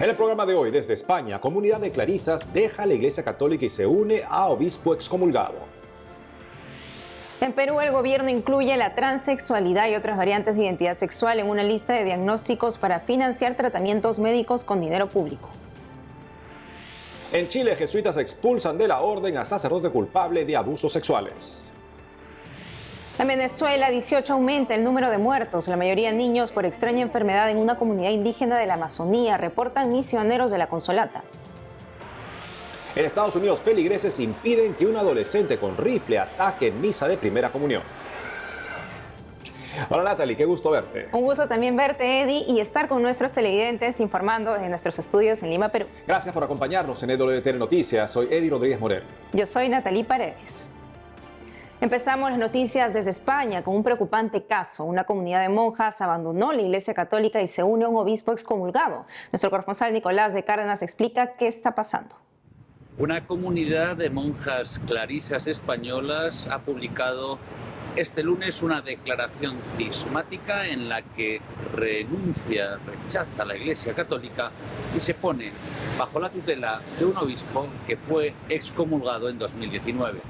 En el programa de hoy, desde España, comunidad de clarisas deja la Iglesia Católica y se une a obispo excomulgado. En Perú, el gobierno incluye la transexualidad y otras variantes de identidad sexual en una lista de diagnósticos para financiar tratamientos médicos con dinero público. En Chile, jesuitas expulsan de la orden a sacerdote culpable de abusos sexuales. En Venezuela, 18 aumenta el número de muertos, la mayoría niños por extraña enfermedad en una comunidad indígena de la Amazonía, reportan misioneros de la Consolata. En Estados Unidos, feligreses impiden que un adolescente con rifle ataque en misa de primera comunión. Hola Natalie, qué gusto verte. Un gusto también verte, Eddie, y estar con nuestros televidentes informando desde nuestros estudios en Lima, Perú. Gracias por acompañarnos en EWTN Noticias. Soy Eddie Rodríguez Morel. Yo soy Natalie Paredes. Empezamos las noticias desde España con un preocupante caso. Una comunidad de monjas abandonó la Iglesia Católica y se une a un obispo excomulgado. Nuestro corresponsal Nicolás de Cárdenas explica qué está pasando. Una comunidad de monjas clarisas españolas ha publicado este lunes una declaración cismática en la que rechaza la Iglesia Católica y se pone bajo la tutela de un obispo que fue excomulgado en 2019.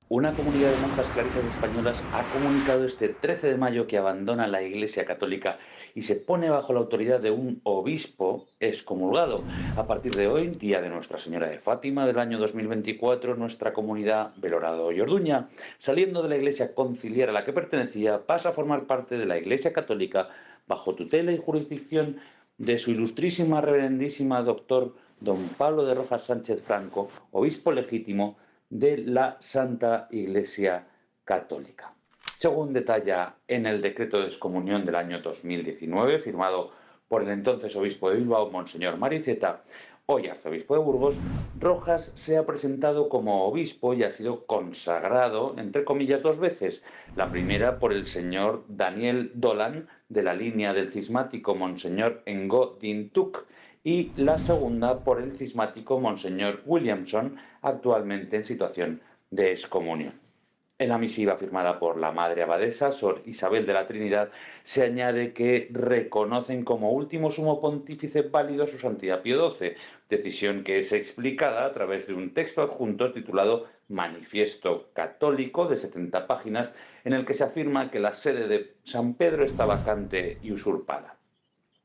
Una comunidad de monjas clarisas españolas ha comunicado este 13 de mayo que abandona la Iglesia Católica y se pone bajo la autoridad de un obispo excomulgado. A partir de hoy, día de Nuestra Señora de Fátima del año 2024, nuestra comunidad Belorado y Orduña, saliendo de la Iglesia conciliar a la que pertenecía, pasa a formar parte de la Iglesia Católica bajo tutela y jurisdicción de su ilustrísima reverendísima doctor don Pablo de Rojas Sánchez Franco, obispo legítimo de la Santa Iglesia Católica. Según detalla en el decreto de excomunión del año 2019, firmado por el entonces obispo de Bilbao, Monseñor Mariceta, hoy arzobispo de Burgos, Rojas se ha presentado como obispo y ha sido consagrado, entre comillas, 2 veces. La primera por el señor Daniel Dolan, de la línea del cismático Monseñor Ngo Dinh Thuc, y la segunda por el cismático Monseñor Williamson, actualmente en situación de excomunión. En la misiva firmada por la Madre Abadesa, Sor Isabel de la Trinidad, se añade que reconocen como último sumo pontífice válido a su santidad Pío XII, decisión que es explicada a través de un texto adjunto titulado Manifiesto Católico de 70 páginas, en el que se afirma que la sede de San Pedro está vacante y usurpada.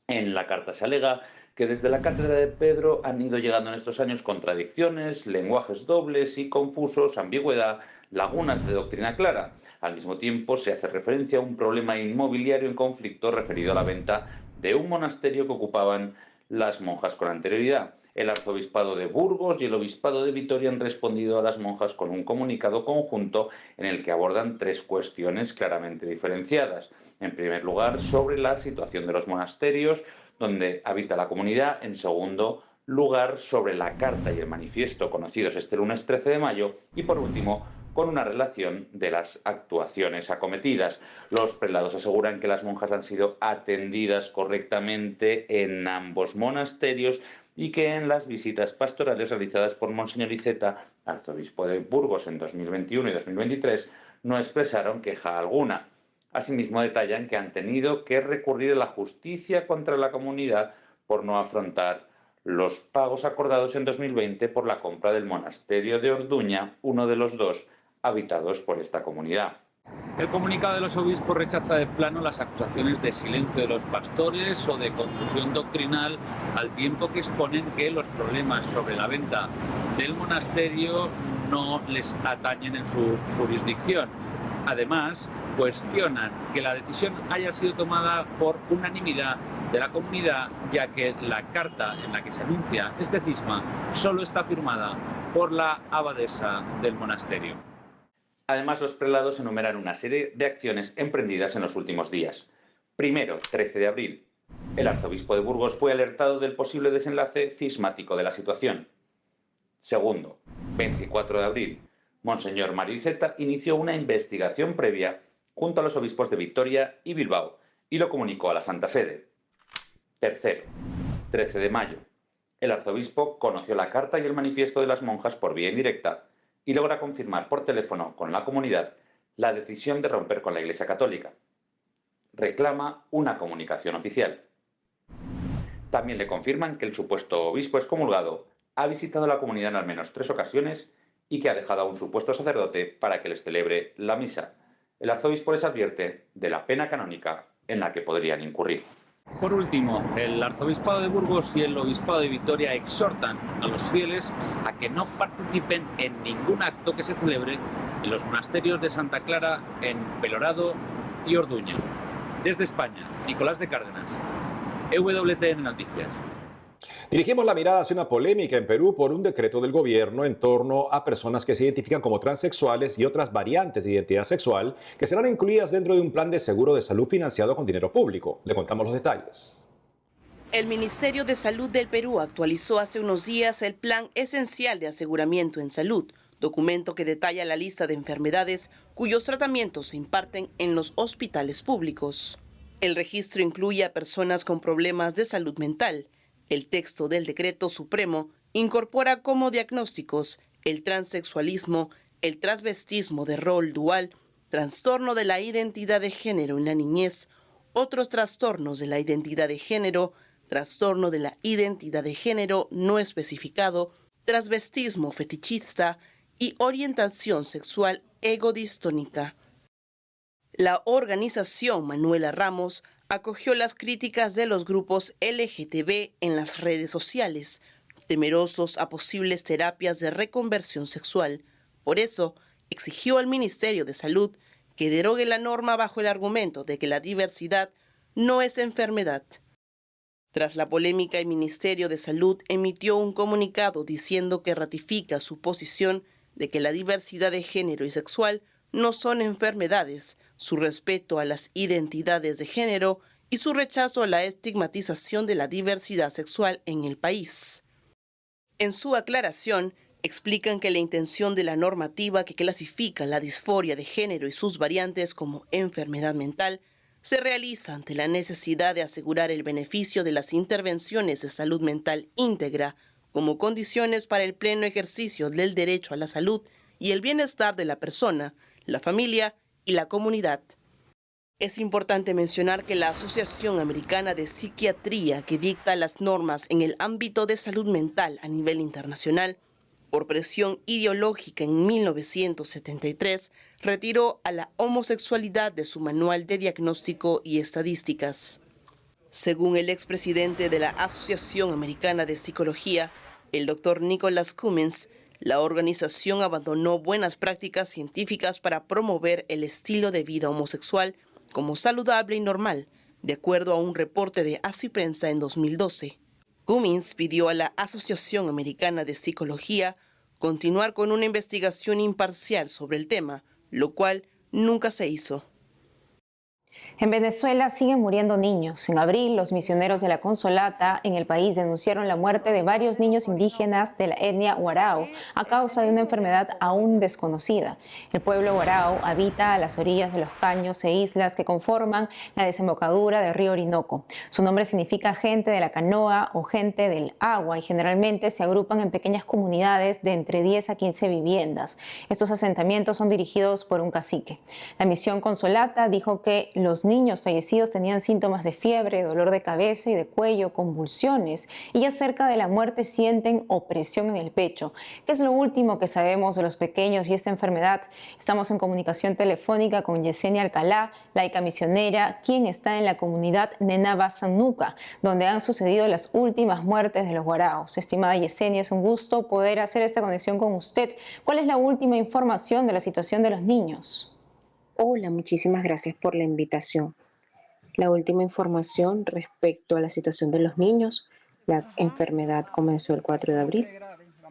En la carta se alega que desde la cátedra de Pedro han ido llegando en estos años contradicciones, lenguajes dobles y confusos, ambigüedad, lagunas de doctrina clara. Al mismo tiempo se hace referencia a un problema inmobiliario en conflicto referido a la venta de un monasterio que ocupaban las monjas con anterioridad. El arzobispado de Burgos y el obispado de Vitoria han respondido a las monjas con un comunicado conjunto en el que abordan 3 cuestiones claramente diferenciadas. En primer lugar, sobre la situación de los monasterios donde habita la comunidad. En segundo lugar, sobre la carta y el manifiesto conocidos este lunes 13 de mayo. Y por último, con una relación de las actuaciones acometidas. Los prelados aseguran que las monjas han sido atendidas correctamente en ambos monasterios y que en las visitas pastorales realizadas por Monseñor Iceta, arzobispo de Burgos en 2021 y 2023, no expresaron queja alguna. Asimismo, detallan que han tenido que recurrir a la justicia contra la comunidad por no afrontar los pagos acordados en 2020 por la compra del monasterio de Orduña, uno de los 2 habitados por esta comunidad. El comunicado de los obispos rechaza de plano las acusaciones de silencio de los pastores o de confusión doctrinal, al tiempo que exponen que los problemas sobre la venta del monasterio no les atañen en su jurisdicción. Además, cuestionan que la decisión haya sido tomada por unanimidad de la comunidad, ya que la carta en la que se anuncia este cisma solo está firmada por la abadesa del monasterio. Además, los prelados enumeran una serie de acciones emprendidas en los últimos días. Primero, 13 de abril. El arzobispo de Burgos fue alertado del posible desenlace cismático de la situación. Segundo, 24 de abril. Monseñor Mariceta inició una investigación previa junto a los obispos de Vitoria y Bilbao y lo comunicó a la Santa Sede. Tercero, 13 de mayo. El arzobispo conoció la carta y el manifiesto de las monjas por vía indirecta y logra confirmar por teléfono con la comunidad la decisión de romper con la Iglesia Católica. Reclama una comunicación oficial. También le confirman que el supuesto obispo excomulgado ha visitado la comunidad en al menos 3 ocasiones y que ha dejado a un supuesto sacerdote para que les celebre la misa. El arzobispo les advierte de la pena canónica en la que podrían incurrir. Por último, el arzobispado de Burgos y el obispado de Vitoria exhortan a los fieles a que no participen en ningún acto que se celebre en los monasterios de Santa Clara, en Pelorado y Orduña. Desde España, Nicolás de Cárdenas, EWTN Noticias. Dirigimos la mirada hacia una polémica en Perú por un decreto del gobierno en torno a personas que se identifican como transexuales y otras variantes de identidad sexual que serán incluidas dentro de un plan de seguro de salud financiado con dinero público. Le contamos los detalles. El Ministerio de Salud del Perú actualizó hace unos días el Plan Esencial de Aseguramiento en Salud, documento que detalla la lista de enfermedades cuyos tratamientos se imparten en los hospitales públicos. El registro incluye a personas con problemas de salud mental. El texto del decreto supremo incorpora como diagnósticos el transexualismo, el transvestismo de rol dual, trastorno de la identidad de género en la niñez, otros trastornos de la identidad de género, trastorno de la identidad de género no especificado, transvestismo fetichista y orientación sexual egodistónica. La organización Manuela Ramos acogió las críticas de los grupos LGTB en las redes sociales, temerosos a posibles terapias de reconversión sexual. Por eso, exigió al Ministerio de Salud que derogue la norma bajo el argumento de que la diversidad no es enfermedad. Tras la polémica, el Ministerio de Salud emitió un comunicado diciendo que ratifica su posición de que la diversidad de género y sexual no son enfermedades, su respeto a las identidades de género y su rechazo a la estigmatización de la diversidad sexual en el país. En su aclaración, explican que la intención de la normativa que clasifica la disforia de género y sus variantes como enfermedad mental se realiza ante la necesidad de asegurar el beneficio de las intervenciones de salud mental íntegra como condiciones para el pleno ejercicio del derecho a la salud y el bienestar de la persona, la familia y la comunidad. Es importante mencionar que la Asociación Americana de Psiquiatría, que dicta las normas en el ámbito de salud mental a nivel internacional, por presión ideológica en 1973, retiró a la homosexualidad de su manual de diagnóstico y estadísticas. Según el expresidente de la Asociación Americana de Psicología, el doctor Nicholas Cummins, la organización abandonó buenas prácticas científicas para promover el estilo de vida homosexual como saludable y normal, de acuerdo a un reporte de Asiprensa en 2012. Cummins pidió a la Asociación Americana de Psicología continuar con una investigación imparcial sobre el tema, lo cual nunca se hizo. En Venezuela siguen muriendo niños. En abril, los misioneros de la Consolata en el país denunciaron la muerte de varios niños indígenas de la etnia Warao a causa de una enfermedad aún desconocida. El pueblo Warao habita a las orillas de los caños e islas que conforman la desembocadura del río Orinoco. Su nombre significa gente de la canoa o gente del agua y generalmente se agrupan en pequeñas comunidades de entre 10 a 15 viviendas. Estos asentamientos son dirigidos por un cacique. La misión Consolata dijo que los niños fallecidos tenían síntomas de fiebre, dolor de cabeza y de cuello, convulsiones, y ya cerca de la muerte sienten opresión en el pecho. ¿Qué es lo último que sabemos de los pequeños y esta enfermedad? Estamos en comunicación telefónica con Yesenia Alcalá, laica misionera, quien está en la comunidad Nenabasanuca, donde han sucedido las últimas muertes de los guaraos. Estimada Yesenia, es un gusto poder hacer esta conexión con usted. ¿Cuál es la última información de la situación de los niños? Hola, muchísimas gracias por la invitación. La última información respecto a la situación de los niños, la enfermedad comenzó el 4 de abril.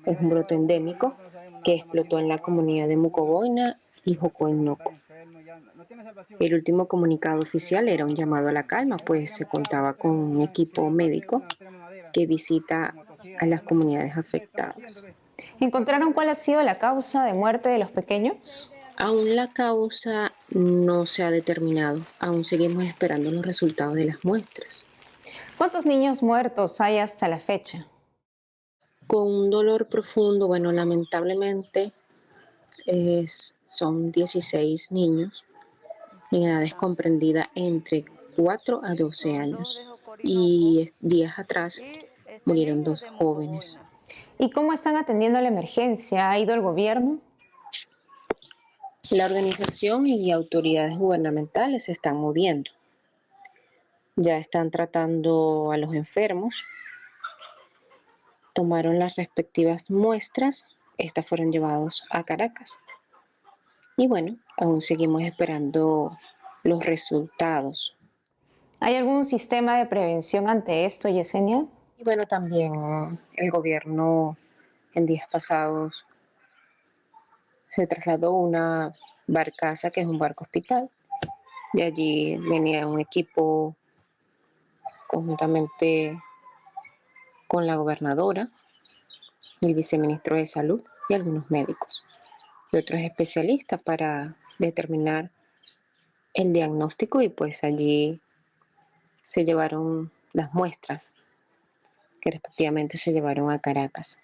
Es un brote endémico que explotó en la comunidad de Mucoboina y Jocoinoco. El último comunicado oficial era un llamado a la calma, pues se contaba con un equipo médico que visita a las comunidades afectadas. ¿Encontraron cuál ha sido la causa de muerte de los pequeños? Aún la causa no se ha determinado. Aún seguimos esperando los resultados de las muestras. ¿Cuántos niños muertos hay hasta la fecha? Con un dolor profundo, lamentablemente son 16 niños en edades comprendidas entre 4 a 12 años. y días atrás murieron 2 jóvenes. ¿Y cómo están atendiendo la emergencia? ¿Ha ido el gobierno? La organización y autoridades gubernamentales se están moviendo. Ya están tratando a los enfermos, tomaron las respectivas muestras, estas fueron llevadas a Caracas. Y bueno, aún seguimos esperando los resultados. ¿Hay algún sistema de prevención ante esto, Yesenia? Y bueno, también el gobierno en días pasados se trasladó una barcaza que es un barco hospital. De allí venía un equipo conjuntamente con la gobernadora, el viceministro de Salud y algunos médicos y otros especialistas para determinar el diagnóstico, y pues allí se llevaron las muestras que respectivamente se llevaron a Caracas.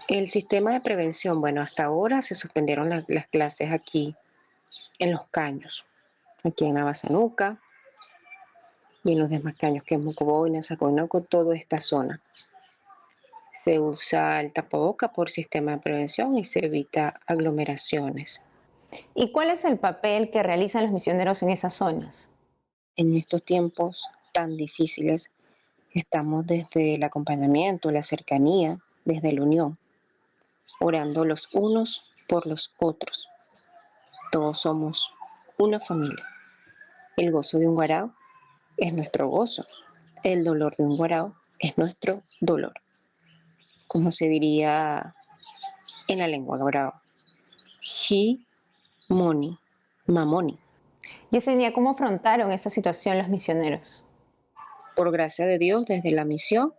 El sistema de prevención, bueno, hasta ahora se suspendieron las clases aquí en Los Caños, aquí en Abasanuca y en los demás caños, que es Mocoboina, Saconoco, toda esta zona. Se usa el tapaboca por sistema de prevención y se evita aglomeraciones. ¿Y cuál es el papel que realizan los misioneros en esas zonas? En estos tiempos tan difíciles, estamos desde el acompañamiento, la cercanía, desde la unión, orando los unos por los otros. Todos somos una familia. El gozo de un guarao es nuestro gozo. El dolor de un guarao es nuestro dolor. Como se diría en la lengua guarao. Hi, moni, mamoni. Yesenia, ¿cómo afrontaron esa situación los misioneros? Por gracia de Dios, desde la misión,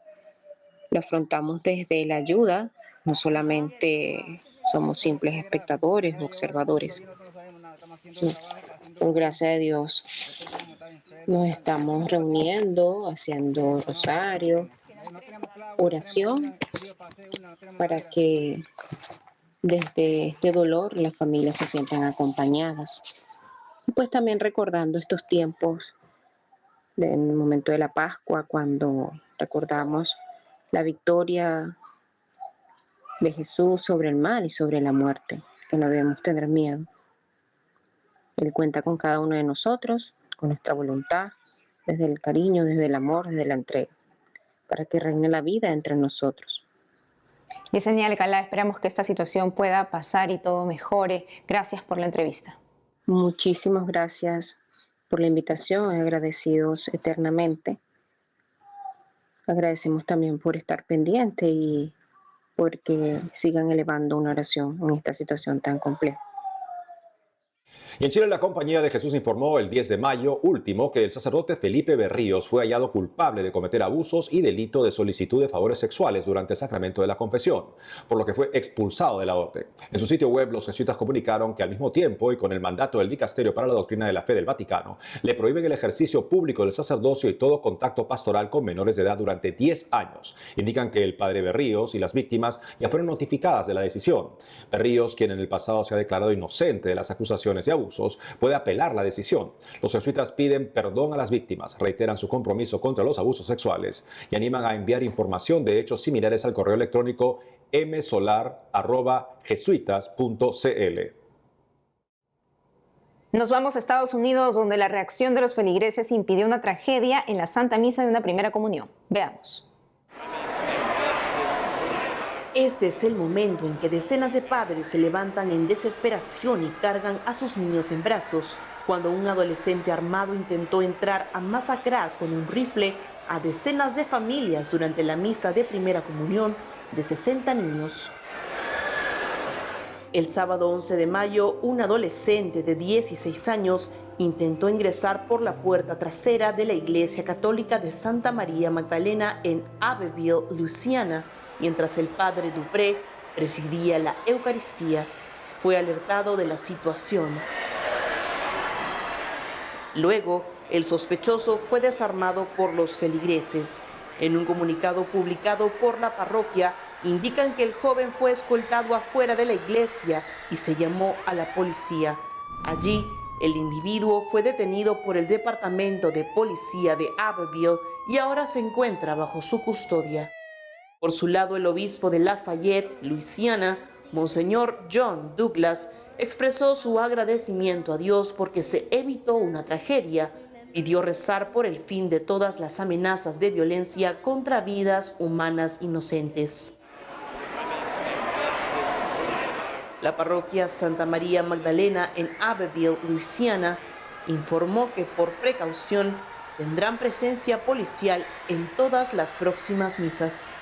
lo afrontamos desde la ayuda. No solamente somos simples espectadores o observadores. Por gracia de Dios, nos estamos reuniendo, haciendo rosario, oración, para que desde este dolor las familias se sientan acompañadas. Y pues también recordando estos tiempos, en el momento de la Pascua, cuando recordamos la victoria de Jesús sobre el mal y sobre la muerte, que no debemos tener miedo. Él cuenta con cada uno de nosotros, con nuestra voluntad, desde el cariño, desde el amor, desde la entrega, para que reine la vida entre nosotros. Yesenia Alcalá, esperamos que esta situación pueda pasar y todo mejore. Gracias por la entrevista. Muchísimas gracias por la invitación, agradecidos eternamente. Agradecemos también por estar pendiente y porque sigan elevando una oración en esta situación tan compleja. Y en Chile, la Compañía de Jesús informó el 10 de mayo último que el sacerdote Felipe Berríos fue hallado culpable de cometer abusos y delito de solicitud de favores sexuales durante el sacramento de la confesión, por lo que fue expulsado de la orden. En su sitio web, los jesuitas comunicaron que al mismo tiempo y con el mandato del Dicasterio para la Doctrina de la Fe del Vaticano, le prohíben el ejercicio público del sacerdocio y todo contacto pastoral con menores de edad durante 10 años. Indican que el padre Berríos y las víctimas ya fueron notificadas de la decisión. Berríos, quien en el pasado se ha declarado inocente de las acusaciones de abusos, puede apelar la decisión. Los jesuitas piden perdón a las víctimas, reiteran su compromiso contra los abusos sexuales y animan a enviar información de hechos similares al correo electrónico msolar@jesuitas.cl. Nos vamos a Estados Unidos, donde la reacción de los feligreses impidió una tragedia en la Santa Misa de una primera comunión. Veamos. Este es el momento en que decenas de padres se levantan en desesperación y cargan a sus niños en brazos, cuando un adolescente armado intentó entrar a masacrar con un rifle a decenas de familias durante la misa de primera comunión de 60 niños. El sábado 11 de mayo, un adolescente de 16 años intentó ingresar por la puerta trasera de la Iglesia Católica de Santa María Magdalena en Abbeville, Luisiana, mientras el padre Dupré presidía la Eucaristía. Fue alertado de la situación. Luego, el sospechoso fue desarmado por los feligreses. En un comunicado publicado por la parroquia, indican que el joven fue escoltado afuera de la iglesia y se llamó a la policía. Allí El individuo fue detenido por el Departamento de Policía de Abbeville y ahora se encuentra bajo su custodia. Por su lado, el obispo de Lafayette, Luisiana, Monseñor John Douglas, expresó su agradecimiento a Dios porque se evitó una tragedia. Pidió rezar por el fin de todas las amenazas de violencia contra vidas humanas inocentes. La parroquia Santa María Magdalena en Abbeville, Luisiana, informó que por precaución tendrán presencia policial en todas las próximas misas.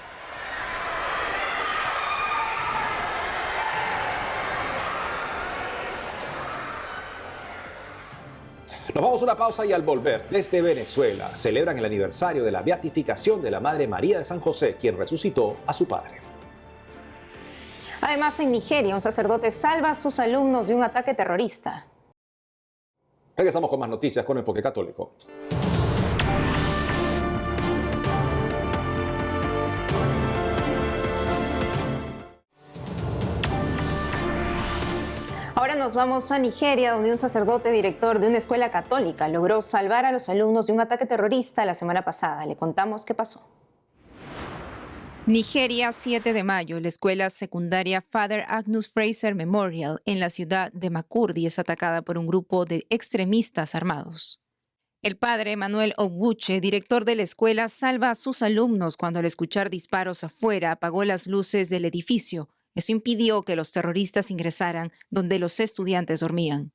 Nos vamos a una pausa y al volver, desde Venezuela, celebran el aniversario de la beatificación de la Madre María de San José, quien resucitó a su padre. Además, en Nigeria, un sacerdote salva a sus alumnos de un ataque terrorista. Regresamos con más noticias con Enfoque Católico. Ahora nos vamos a Nigeria, donde un sacerdote director de una escuela católica logró salvar a los alumnos de un ataque terrorista la semana pasada. Le contamos qué pasó. Nigeria, 7 de mayo, la escuela secundaria Father Agnus Fraser Memorial en la ciudad de Makurdi es atacada por un grupo de extremistas armados. El padre Manuel Oguche, director de la escuela, salva a sus alumnos cuando al escuchar disparos afuera apagó las luces del edificio. Eso impidió que los terroristas ingresaran donde los estudiantes dormían.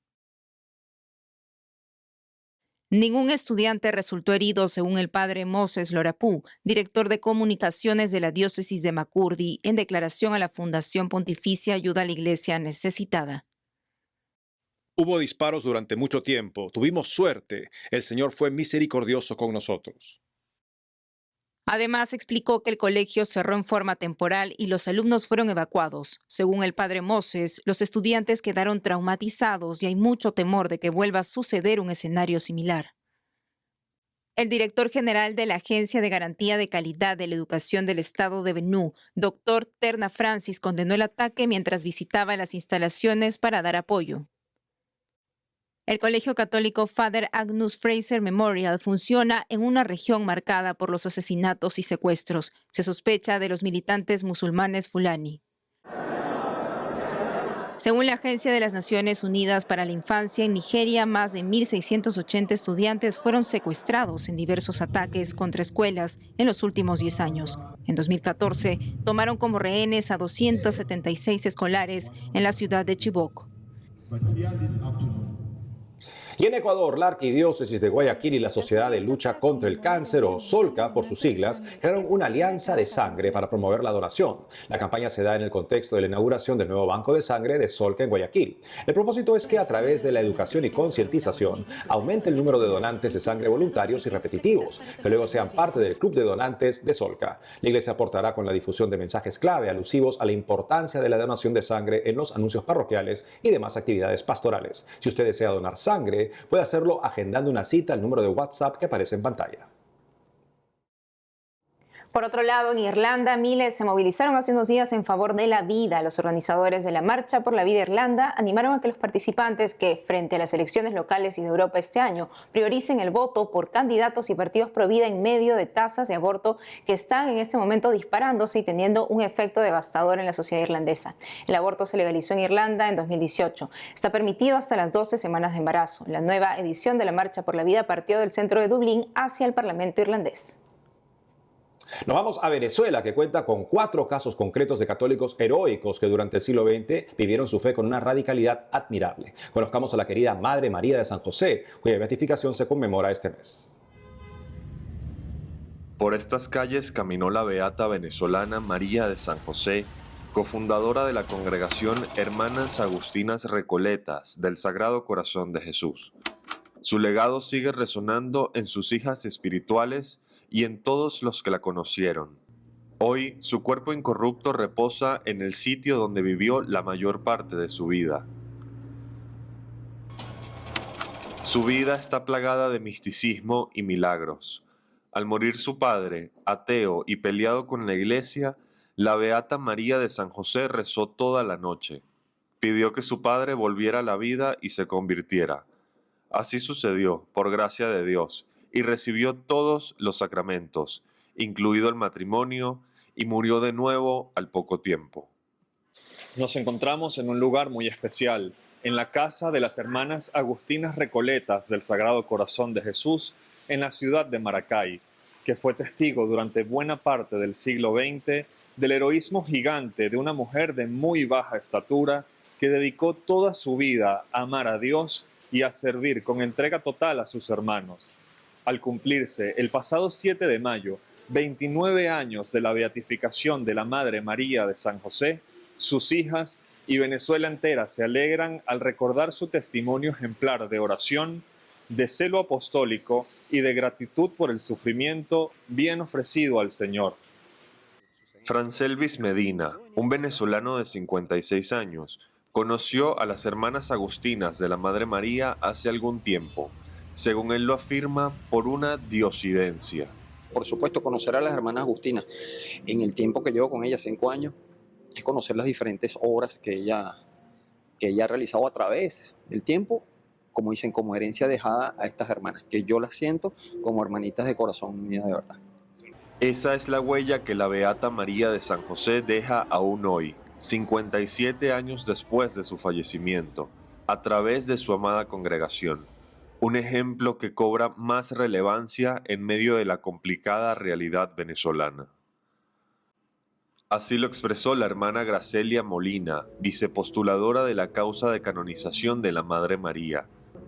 Ningún estudiante resultó herido, según el padre Moses Lorapú, director de comunicaciones de la diócesis de Makurdi, en declaración a la Fundación Pontificia Ayuda a la Iglesia Necesitada. Hubo disparos durante mucho tiempo. Tuvimos suerte. El Señor fue misericordioso con nosotros. Además, explicó que el colegio cerró en forma temporal y los alumnos fueron evacuados. Según el padre Moses, los estudiantes quedaron traumatizados y hay mucho temor de que vuelva a suceder un escenario similar. El director general de la Agencia de Garantía de Calidad de la Educación del Estado de Benue, Dr. Terna Francis, condenó el ataque mientras visitaba las instalaciones para dar apoyo. El Colegio Católico Father Agnus Fraser Memorial funciona en una región marcada por los asesinatos y secuestros. Se sospecha de los militantes musulmanes Fulani. Según la Agencia de las Naciones Unidas para la Infancia, en Nigeria más de 1.680 estudiantes fueron secuestrados en diversos ataques contra escuelas en los últimos 10 años. En 2014, tomaron como rehenes a 276 escolares en la ciudad de Chibok. Y en Ecuador, la Arquidiócesis de Guayaquil y la Sociedad de Lucha contra el Cáncer, o SOLCA por sus siglas, crearon una alianza de sangre para promover la donación. La campaña se da en el contexto de la inauguración del nuevo banco de sangre de SOLCA en Guayaquil. El propósito es que a través de la educación y concientización aumente el número de donantes de sangre voluntarios y repetitivos, que luego sean parte del club de donantes de SOLCA. La Iglesia aportará con la difusión de mensajes clave alusivos a la importancia de la donación de sangre en los anuncios parroquiales y demás actividades pastorales. Si usted desea donar sangre, puede hacerlo agendando una cita al número de WhatsApp que aparece en pantalla. Por otro lado, en Irlanda, miles se movilizaron hace unos días en favor de la vida. Los organizadores de la Marcha por la Vida Irlanda animaron a que los participantes que, frente a las elecciones locales y de Europa este año, prioricen el voto por candidatos y partidos pro vida en medio de tasas de aborto que están en este momento disparándose y teniendo un efecto devastador en la sociedad irlandesa. El aborto se legalizó en Irlanda en 2018. Está permitido hasta las 12 semanas de embarazo. La nueva edición de la Marcha por la Vida partió del centro de Dublín hacia el Parlamento irlandés. Nos vamos a Venezuela, que cuenta con 4 casos concretos de católicos heroicos que durante el siglo XX vivieron su fe con una radicalidad admirable. Conozcamos a la querida Madre María de San José, cuya beatificación se conmemora este mes. Por estas calles caminó la beata venezolana María de San José, cofundadora de la congregación Hermanas Agustinas Recoletas del Sagrado Corazón de Jesús. Su legado sigue resonando en sus hijas espirituales y en todos los que la conocieron. Hoy, su cuerpo incorrupto reposa en el sitio donde vivió la mayor parte de su vida. Su vida está plagada de misticismo y milagros. Al morir su padre, ateo y peleado con la iglesia, la beata María de San José rezó toda la noche. Pidió que su padre volviera a la vida y se convirtiera. Así sucedió, por gracia de Dios, y recibió todos los sacramentos, incluido el matrimonio, y murió de nuevo al poco tiempo. Nos encontramos en un lugar muy especial, en la casa de las hermanas Agustinas Recoletas del Sagrado Corazón de Jesús, en la ciudad de Maracay, que fue testigo durante buena parte del siglo XX del heroísmo gigante de una mujer de muy baja estatura que dedicó toda su vida a amar a Dios y a servir con entrega total a sus hermanos. Al cumplirse el pasado 7 de mayo, 29 años de la beatificación de la Madre María de San José, sus hijas y Venezuela entera se alegran al recordar su testimonio ejemplar de oración, de celo apostólico y de gratitud por el sufrimiento bien ofrecido al Señor. Francelvis Medina, un venezolano de 56 años, conoció a las hermanas agustinas de la Madre María hace algún tiempo, según él lo afirma, por una diosidencia. Por supuesto, conocer a las hermanas agustinas en el tiempo que llevo con ellas, 5 años, es conocer las diferentes obras que ella ha realizado a través del tiempo, como dicen, como herencia dejada a estas hermanas, que yo las siento como hermanitas de corazón mías de verdad. Esa es la huella que la Beata María de San José deja aún hoy, 57 años después de su fallecimiento, a través de su amada congregación. Un ejemplo que cobra más relevancia en medio de la complicada realidad venezolana. Así lo expresó la hermana Gracelia Molina, vicepostuladora de la causa de canonización de la Madre María.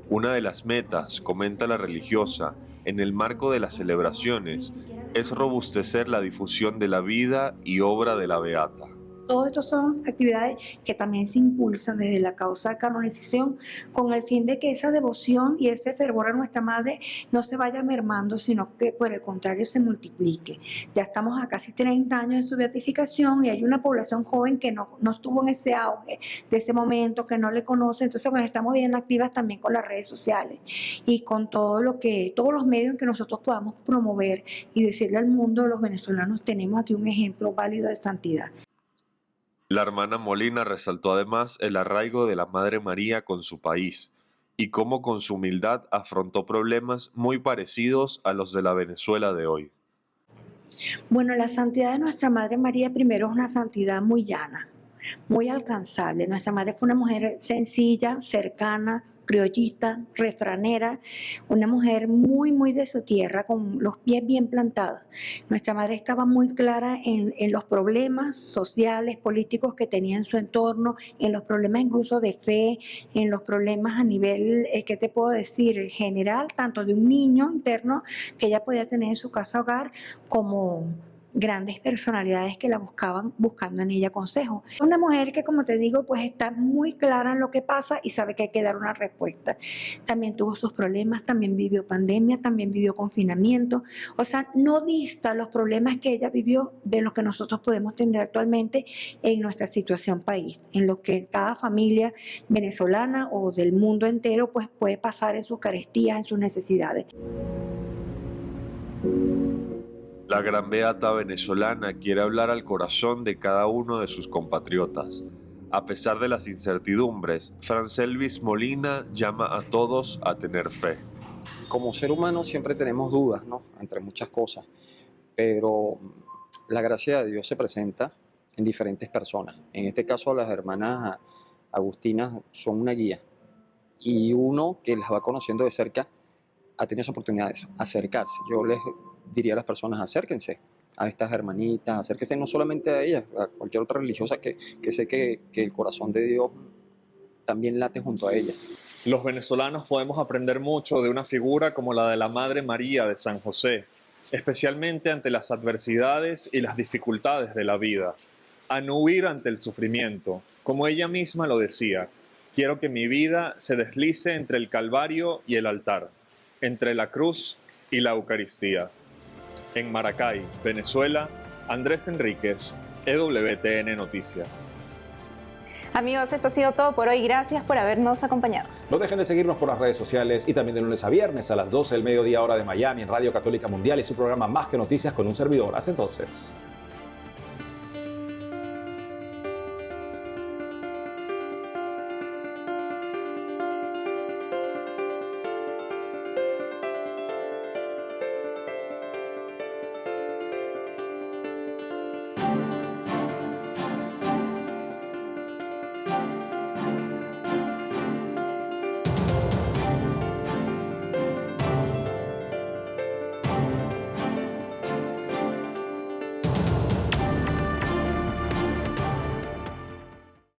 Una de las metas, comenta la religiosa, en el marco de las celebraciones, es robustecer la difusión de la vida y obra de la Beata. Todo esto son actividades que también se impulsan desde la causa de canonización con el fin de que esa devoción y ese fervor a nuestra Madre no se vaya mermando, sino que por el contrario se multiplique. Ya estamos a casi 30 años de su beatificación y hay una población joven que no estuvo en ese auge de ese momento, que no le conoce. Entonces, bueno, estamos bien activas también con las redes sociales y con todos los medios en que nosotros podamos promover y decirle al mundo, los venezolanos tenemos aquí un ejemplo válido de santidad. La hermana Molina resaltó además el arraigo de la Madre María con su país y cómo con su humildad afrontó problemas muy parecidos a los de la Venezuela de hoy. Bueno, la santidad de nuestra Madre María primero es una santidad muy llana, muy alcanzable. Nuestra Madre fue una mujer sencilla, cercana, criollista, refranera, una mujer muy, muy de su tierra, con los pies bien plantados. Nuestra madre estaba muy clara en los problemas sociales, políticos que tenía en su entorno, en los problemas incluso de fe, en los problemas a nivel, ¿qué te puedo decir?, general, tanto de un niño interno que ella podía tener en su casa hogar, como grandes personalidades que la buscaban buscando en ella consejo. Una mujer que, como te digo, pues está muy clara en lo que pasa y sabe que hay que dar una respuesta. También tuvo sus problemas, también vivió pandemia, también vivió confinamiento. O sea, no dista los problemas que ella vivió de los que nosotros podemos tener actualmente en nuestra situación país, en lo que cada familia venezolana o del mundo entero pues puede pasar en sus carestías, en sus necesidades. La gran beata venezolana quiere hablar al corazón de cada uno de sus compatriotas. A pesar de las incertidumbres, Francelvis Molina llama a todos a tener fe. Como ser humano siempre tenemos dudas, ¿no?, entre muchas cosas, pero la gracia de Dios se presenta en diferentes personas. En este caso, las hermanas agustinas son una guía, y uno que las va conociendo de cerca ha tenido esa oportunidad de acercarse. Yo les diría a las personas, acérquense a estas hermanitas, acérquense no solamente a ellas, a cualquier otra religiosa que sé que el corazón de Dios también late junto a ellas. Los venezolanos podemos aprender mucho de una figura como la de la Madre María de San José, especialmente ante las adversidades y las dificultades de la vida, a no huir ante el sufrimiento. Como ella misma lo decía, quiero que mi vida se deslice entre el Calvario y el altar, entre la cruz y la Eucaristía. En Maracay, Venezuela, Andrés Enríquez, EWTN Noticias. Amigos, esto ha sido todo por hoy. Gracias por habernos acompañado. No dejen de seguirnos por las redes sociales y también de lunes a viernes a las 12 del mediodía hora de Miami en Radio Católica Mundial y su programa Más que Noticias con un servidor. Hasta entonces.